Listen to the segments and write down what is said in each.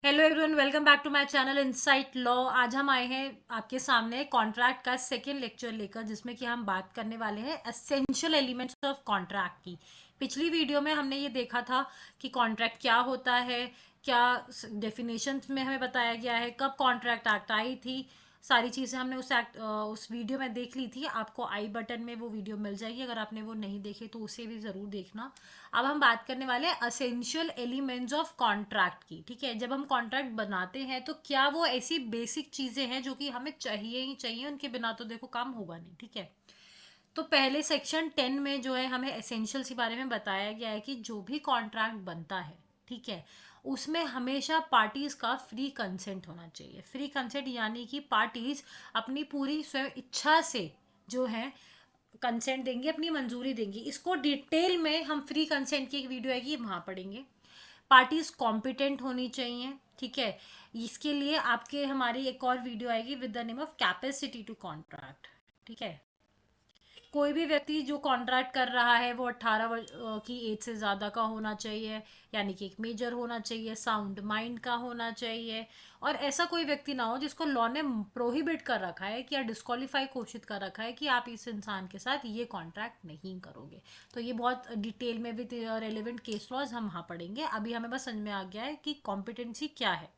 Hello everyone, welcome back to my channel insight law. आज हम आए हैं आपके सामने कॉन्ट्रैक्ट का सेकेंड लेक्चर लेकर, जिसमें कि हम बात करने वाले हैं एसेंशियल एलिमेंट्स ऑफ कॉन्ट्रैक्ट की। पिछली वीडियो में हमने ये देखा था कि कॉन्ट्रैक्ट क्या होता है, क्या डेफिनेशंस में हमें बताया गया है, कब कॉन्ट्रैक्ट एक्ट आई थी। सारी चीज़ें हमने उस वीडियो में देख ली थी। आपको आई बटन में वो वीडियो मिल जाएगी, अगर आपने वो नहीं देखे तो उसे भी ज़रूर देखना। अब हम बात करने वाले हैं असेंशियल एलिमेंट्स ऑफ कॉन्ट्रैक्ट की। ठीक है, जब हम कॉन्ट्रैक्ट बनाते हैं तो क्या वो ऐसी बेसिक चीज़ें हैं जो कि हमें चाहिए ही चाहिए, उनके बिना तो देखो काम होगा नहीं। ठीक है, तो पहले सेक्शन 10 में जो है हमें एसेंशियल्स के बारे में बताया गया है कि जो भी कॉन्ट्रैक्ट बनता है, ठीक है, उसमें हमेशा पार्टीज का फ्री कंसेंट होना चाहिए। फ्री कंसेंट यानी कि पार्टीज अपनी पूरी स्वयं इच्छा से जो है कंसेंट देंगी, अपनी मंजूरी देंगी। इसको डिटेल में हम फ्री कंसेंट की एक वीडियो आएगी वहां पढ़ेंगे। पार्टीज कॉम्पिटेंट होनी चाहिए। ठीक है, इसके लिए आपके हमारी एक और वीडियो आएगी with the name of capacity to contract. ठीक है, कोई भी व्यक्ति जो कॉन्ट्रैक्ट कर रहा है वो 18 वर्ष की एज से ज़्यादा का होना चाहिए, यानी कि एक मेजर होना चाहिए, साउंड माइंड का होना चाहिए, और ऐसा कोई व्यक्ति ना हो जिसको लॉ ने प्रोहिबिट कर रखा है कि या डिस्क्वालीफाई घोषित कर रखा है कि आप इस इंसान के साथ ये कॉन्ट्रैक्ट नहीं करोगे। तो ये बहुत डिटेल में विद रेलिवेंट केस लॉज हम वहाँ पढ़ेंगे। अभी हमें बस समझ में आ गया है कि कॉम्पिटेंसी क्या है।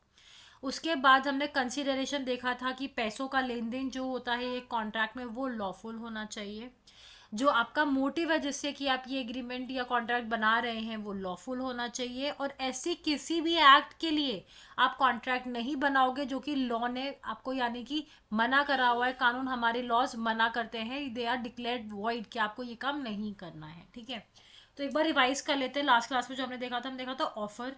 उसके बाद हमने कंसिडरेशन देखा था कि पैसों का लेन देन जो होता है एक कॉन्ट्रैक्ट में वो लॉफुल होना चाहिए। जो आपका मोटिव है जिससे कि आप ये एग्रीमेंट या कॉन्ट्रैक्ट बना रहे हैं वो लॉफुल होना चाहिए। और ऐसी किसी भी एक्ट के लिए आप कॉन्ट्रैक्ट नहीं बनाओगे जो कि लॉ ने आपको यानी कि मना करा हुआ है। कानून, हमारे लॉज मना करते हैं, दे आर डिक्लेयर्ड वॉइड, कि आपको ये काम नहीं करना है। ठीक है, तो एक बार रिवाइज कर लेते हैं। लास्ट क्लास में जो हमने देखा था, हमने देखा था ऑफर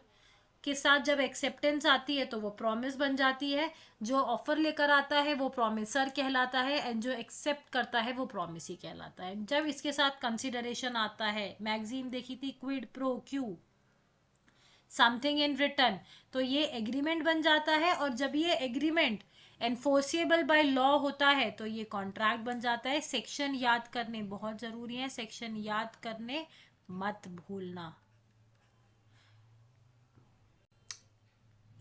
के साथ जब एक्सेप्टेंस आती है तो वो प्रॉमिस बन जाती है। जो ऑफर लेकर आता है वो प्रॉमिसर कहलाता है, एंड जो एक्सेप्ट करता है वो प्रॉमिस ही कहलाता है। जब इसके साथ कंसिडरेशन आता है, मैगजीन देखी थी quid pro Q, something in return, तो ये एग्रीमेंट बन जाता है। और जब ये एग्रीमेंट एनफोर्सिएबल बाय लॉ होता है तो ये कॉन्ट्रैक्ट बन जाता है। सेक्शन याद करने बहुत जरूरी है, सेक्शन याद करने मत भूलना।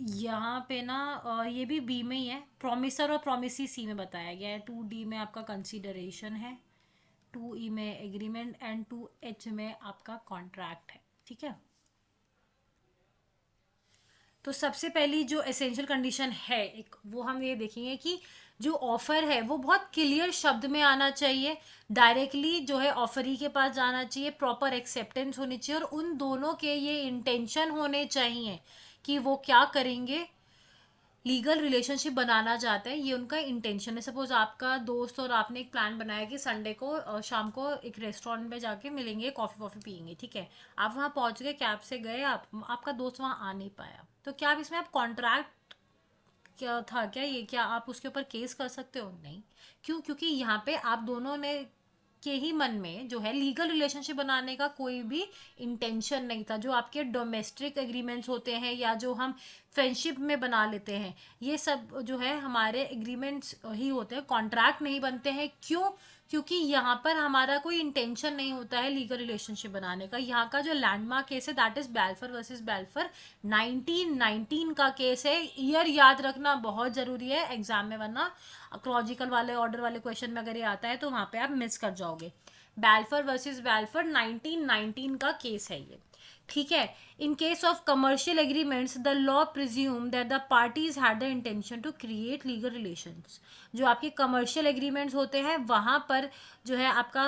यहाँ पे ना ये भी बी में ही है, प्रोमिसर और प्रोमिसी सी में बताया गया है। 2D में आपका कंसीडरेशन है, 2E में एग्रीमेंट, एंड 2H में आपका कॉन्ट्रैक्ट है। ठीक है, तो सबसे पहली जो एसेंशियल कंडीशन है एक, वो हम ये देखेंगे कि जो ऑफर है वो बहुत क्लियर शब्द में आना चाहिए, डायरेक्टली जो है ऑफरी के पास जाना चाहिए, प्रॉपर एक्सेप्टेंस होनी चाहिए, और उन दोनों के ये इंटेंशन होने चाहिए कि वो क्या करेंगे, लीगल रिलेशनशिप बनाना चाहते हैं, ये उनका इंटेंशन है। सपोज आपका दोस्त और आपने एक प्लान बनाया कि संडे को शाम को एक रेस्टोरेंट में जाके मिलेंगे, कॉफ़ी वॉफ़ी पियेंगे। ठीक है, आप वहाँ पहुँच गए, कैब से गए, आप आपका दोस्त वहाँ आ नहीं पाया, तो क्या आप इसमें आप कॉन्ट्रैक्ट क्या था, क्या ये क्या आप उसके ऊपर केस कर सकते हो? नहीं। क्यों? क्योंकि यहाँ पे आप दोनों ने के ही मन में जो है लीगल रिलेशनशिप बनाने का कोई भी इंटेंशन नहीं था। जो आपके डोमेस्टिक एग्रीमेंट्स होते हैं या जो हम फ्रेंडशिप में बना लेते हैं, ये सब जो है हमारे एग्रीमेंट्स ही होते हैं, कॉन्ट्रैक्ट नहीं बनते हैं। क्यों? क्योंकि यहाँ पर हमारा कोई इंटेंशन नहीं होता है लीगल रिलेशनशिप बनाने का। यहाँ का जो लैंडमार्क केस है दैट इज बेल्फर वर्सेस बेल्फर, 1919 का केस है। ईयर याद रखना बहुत जरूरी है एग्जाम में, वरना क्लॉजिकल वाले ऑर्डर वाले क्वेश्चन में अगर ये आता है तो वहां पे आप मिस कर जाओगे। बेल्फर वर्सेस बेल्फर 1919 का केस है ये। ठीक है, in case of commercial agreements the law presume that the parties had the intention to create legal relations. जो आपके कमर्शियल एग्रीमेंट्स होते हैं वहां पर जो है आपका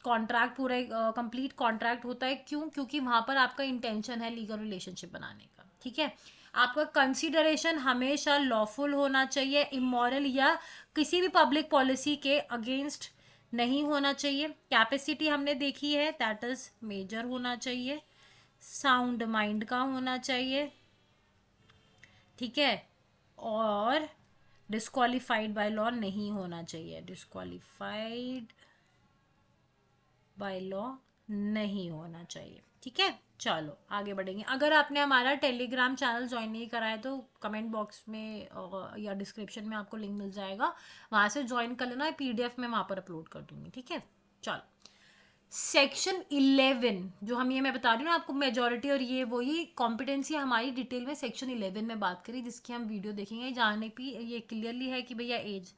कॉन्ट्रैक्ट पूरा कंप्लीट कॉन्ट्रैक्ट होता है। क्यों? क्योंकि वहां पर आपका इंटेंशन है लीगल रिलेशनशिप बनाने का। ठीक है, आपका कंसिडरेशन हमेशा लॉफुल होना चाहिए, इमोरल या किसी भी पब्लिक पॉलिसी के अगेंस्ट नहीं होना चाहिए। कैपेसिटी हमने देखी है, दैट इज मेजर होना चाहिए, साउंड माइंड का होना चाहिए। ठीक है, और डिस्क्वालिफाइड बाय लॉ नहीं होना चाहिए, डिस्क्वालिफाइड बाय लॉ नहीं होना चाहिए। ठीक है, चलो आगे बढ़ेंगे। अगर आपने हमारा टेलीग्राम चैनल ज्वाइन नहीं करा है तो कमेंट बॉक्स में या डिस्क्रिप्शन में आपको लिंक मिल जाएगा, वहाँ से ज्वाइन कर लेना। PDF में वहाँ पर अपलोड कर दूंगी। ठीक है, चलो सेक्शन 11 जो हम ये मैं बता रही हूँ ना आपको, मेजोरिटी और ये वही कॉम्पिटेंसी हमारी डिटेल में सेक्शन 11 में बात करी, जिसकी हम वीडियो देखेंगे। जाने पे ये क्लियरली है कि भैया एज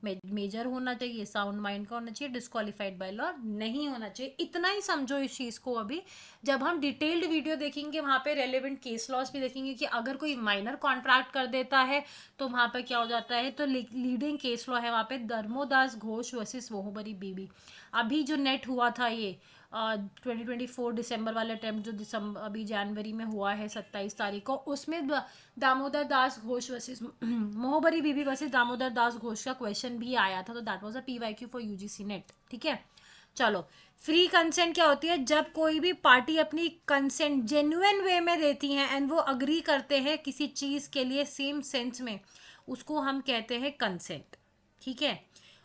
मेजर होना चाहिए, साउंड माइंड का होना चाहिए, डिस्क्वालिफाइड बाय लॉ नहीं होना चाहिए। इतना ही समझो इस चीज़ को। अभी जब हम डिटेल्ड वीडियो देखेंगे वहाँ पे रेलेवेंट केस लॉस भी देखेंगे कि अगर कोई माइनर कॉन्ट्रैक्ट कर देता है तो वहाँ पे क्या हो जाता है। तो लीडिंग केस लॉ है वहाँ पे धर्मोदास घोष वर्सेस वोहबरी बीबी। अभी जो नेट हुआ था ये 2024 दिसंबर वाले अटेम्प्ट जो दिसंबर अभी जनवरी में हुआ है 27 तारीख को, उसमें दामोदर दास घोष वर्सेस मोहबरी बीबी वर्सेस दामोदर दास घोष का क्वेश्चन भी आया था। तो that was a PYQ for UGC net. ठीक है, चलो। फ्री कंसेंट क्या होती है? जब कोई भी पार्टी अपनी कंसेंट जेन्युइन वे में देती है एंड वो अग्री करते हैं किसी चीज के लिए सेम सेंस में, उसको हम कहते हैं कंसेंट। ठीक है,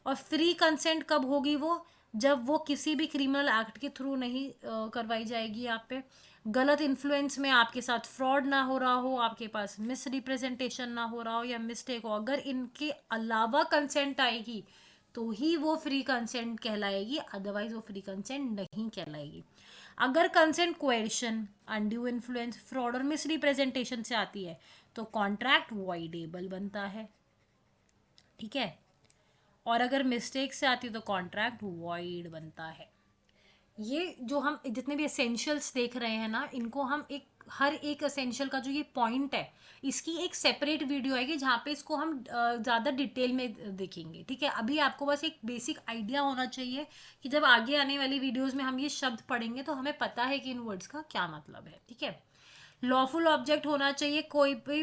और फ्री कंसेंट कब होगी? वो जब वो किसी भी क्रिमिनल एक्ट के थ्रू नहीं करवाई जाएगी। आप पे गलत इन्फ्लुएंस में आपके साथ फ्रॉड ना हो रहा हो, आपके पास मिस रिप्रेजेंटेशन ना हो रहा हो या मिस्टेक हो, अगर इनके अलावा कंसेंट आएगी तो ही वो फ्री कंसेंट कहलाएगी, अदरवाइज वो फ्री कंसेंट नहीं कहलाएगी। अगर consent question, undue influence, fraud और मिस रिप्रेजेंटेशन से आती है तो कॉन्ट्रैक्ट वॉइडेबल बनता है। ठीक है, और अगर मिस्टेक से आती है तो कॉन्ट्रैक्ट वॉइड बनता है। ये जो हम जितने भी एसेंशियल्स देख रहे हैं ना, इनको हम एक हर एक एसेंशियल का जो ये पॉइंट है, इसकी एक सेपरेट वीडियो आएगी जहाँ पे इसको हम ज़्यादा डिटेल में देखेंगे। ठीक है, अभी आपको बस एक बेसिक आइडिया होना चाहिए कि जब आगे आने वाली वीडियोस में हम ये शब्द पढ़ेंगे तो हमें पता है कि इन वर्ड्स का क्या मतलब है। ठीक है, लॉफुल ऑब्जेक्ट होना चाहिए। कोई भी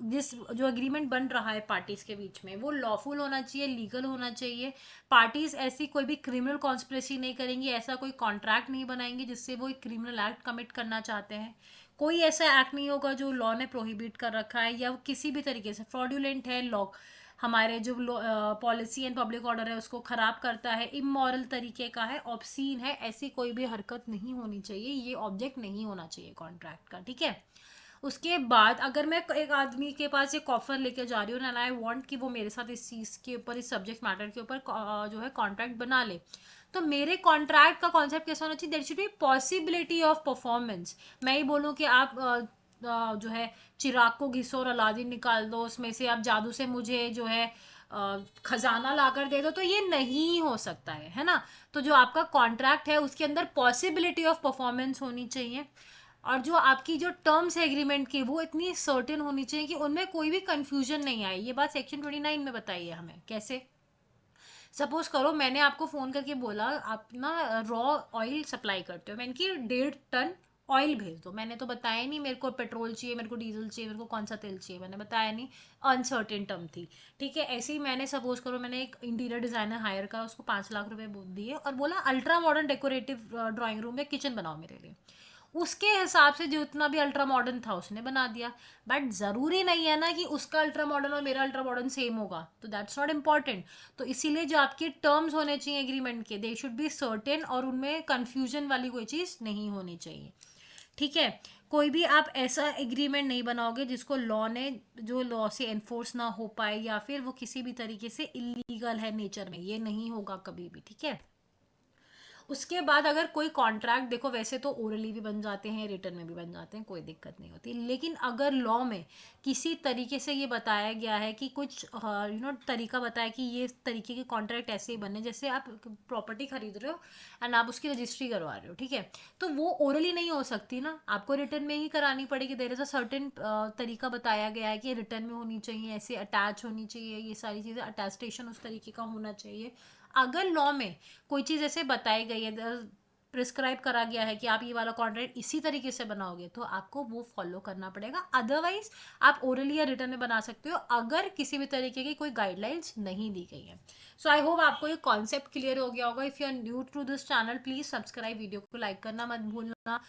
जिस जो एग्रीमेंट बन रहा है पार्टीज के बीच में वो लॉफुल होना चाहिए, लीगल होना चाहिए। पार्टीज ऐसी कोई भी क्रिमिनल कॉन्स्पिरेसी नहीं करेंगी, ऐसा कोई कॉन्ट्रैक्ट नहीं बनाएंगे जिससे वो एक क्रिमिनल एक्ट कमिट करना चाहते हैं। कोई ऐसा एक्ट नहीं होगा जो लॉ ने प्रोहिबिट कर रखा है या वो किसी भी तरीके से फ्रॉड्यूलेंट है, लॉ हमारे जो पॉलिसी एंड पब्लिक ऑर्डर है उसको खराब करता है, इमोरल तरीके का है, ऑब्सीन है, ऐसी कोई भी हरकत नहीं होनी चाहिए। ये ऑब्जेक्ट नहीं होना चाहिए कॉन्ट्रैक्ट का। ठीक है, उसके बाद अगर मैं एक आदमी के पास एक ऑफर लेके जा रही हूँ एंड आई वांट कि वो मेरे साथ इस चीज़ के ऊपर, इस सब्जेक्ट मैटर के ऊपर जो है कॉन्ट्रैक्ट बना ले, तो मेरे कॉन्ट्रैक्ट का कॉन्सेप्ट कैसा होना चाहिए? There should be possibility of performance. मैं ही बोलूँ कि आप जो है चिराग को घिसो और अलादीन निकाल दो, उसमें से आप जादू से मुझे जो है खजाना लाकर दे दो, तो ये नहीं हो सकता है ना। तो जो आपका कॉन्ट्रैक्ट है उसके अंदर पॉसिबिलिटी ऑफ परफॉर्मेंस होनी चाहिए, और जो आपकी जो टर्म्स है एग्रीमेंट की वो इतनी सर्टेन होनी चाहिए कि उनमें कोई भी कंफ्यूजन नहीं आए। ये बात सेक्शन 29 में बताइए हमें कैसे। सपोज करो मैंने आपको फ़ोन करके बोला आप ना रॉ ऑयल सप्लाई करते हो, मैंने कि 1.5 टन ऑयल भेज दो। मैंने तो बताया नहीं मेरे को पेट्रोल चाहिए, मेरे को डीजल चाहिए, मेरे को कौन सा तेल चाहिए, मैंने बताया नहीं। अनसर्टेन टर्म थी। ठीक है, ऐसे ही मैंने सपोज करो मैंने एक इंटीरियर डिज़ाइनर हायर करा, उसको 5 लाख रुपए दिए और बोला ultra modern decorative drawing room या किचन बनाओ मेरे लिए। उसके हिसाब से जितना भी अल्ट्रा मॉडर्न था उसने बना दिया। बट ज़रूरी नहीं है ना कि उसका अल्ट्रा मॉडर्न और मेरा अल्ट्रा मॉडर्न सेम होगा, तो दैट्स नॉट इम्पॉर्टेंट। तो इसीलिए जो आपके टर्म्स होने चाहिए एग्रीमेंट के, दे शुड बी सर्टेन और उनमें कन्फ्यूजन वाली कोई चीज़ नहीं होनी चाहिए। ठीक है, कोई भी आप ऐसा एग्रीमेंट नहीं बनाओगे जिसको लॉ ने जो लॉ से एनफोर्स ना हो पाए या फिर वो किसी भी तरीके से इलीगल है नेचर में, ये नहीं होगा कभी भी। ठीक है, उसके बाद अगर कोई कॉन्ट्रैक्ट, देखो वैसे तो ओरली भी बन जाते हैं, रिटर्न में भी बन जाते हैं, कोई दिक्कत नहीं होती, लेकिन अगर लॉ में किसी तरीके से ये बताया गया है कि कुछ तरीका बताया कि ये तरीके के कॉन्ट्रैक्ट ऐसे ही बने, जैसे आप प्रॉपर्टी खरीद रहे हो एंड आप उसकी रजिस्ट्री करवा रहे हो। ठीक है, तो वो ओरली नहीं हो सकती ना, आपको रिटर्न में ही करानी पड़ेगी। देयर इज अ सर्टेन तरीका बताया गया है कि रिटर्न में होनी चाहिए, ऐसे अटैच होनी चाहिए, ये सारी चीज़ें अटेस्टेशन उस तरीके का होना चाहिए। अगर लॉ में कोई चीज़ ऐसे बताई गई है, प्रिस्क्राइब करा गया है कि आप ये वाला कॉन्ट्रैक्ट इसी तरीके से बनाओगे, तो आपको वो फॉलो करना पड़ेगा। अदरवाइज आप ओरली या रिटर्न में बना सकते हो अगर किसी भी तरीके की कोई गाइडलाइंस नहीं दी गई है। सो आई होप आपको ये कॉन्सेप्ट क्लियर हो गया होगा। If you are new to this channel please subscribe, video को लाइक करना मत भूलना।